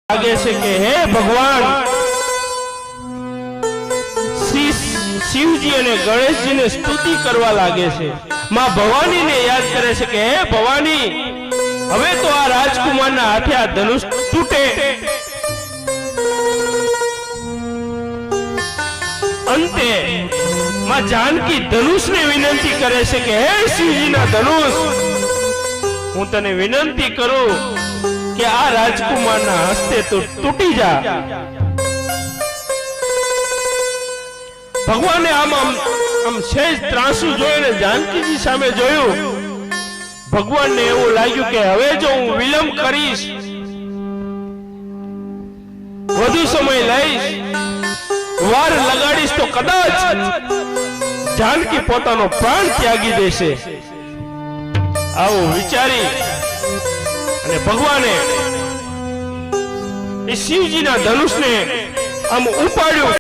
लागे છે કે હે ભગવાન શિવજી અને ગણેશજીને સ્તુતિ કરવા લાગે છે। માં ભવાનીને યાદ કરે છે કે હે ભવાની હવે તો આ રાજકુમારના હાથે આ ધનુષ તૂટે। અંતે માં જાનકી ધનુષને વિનંતી કરે છે કે હે શિવજીના ધનુષ હું તને વિનંતી કરું કે આ રાજકુમારના હસ્તે તો તૂટી જા। ભગવાને આમ સહેજ ત્રાસુ જોઈને જાનકીજી સામે જોયું। ભગવાનને એવું લાગ્યું કે હવે જો હું વિલંબ કરીશ વધુ સમય લઈશ વાર લગાડીશ તો કદાચ જાનકી પોતાનો પ્રાણ ત્યાગી દેશે। આવું વિચારી અને ભગવાને એ શિવજીના ધનુષને આમ ઉપાડ્યું।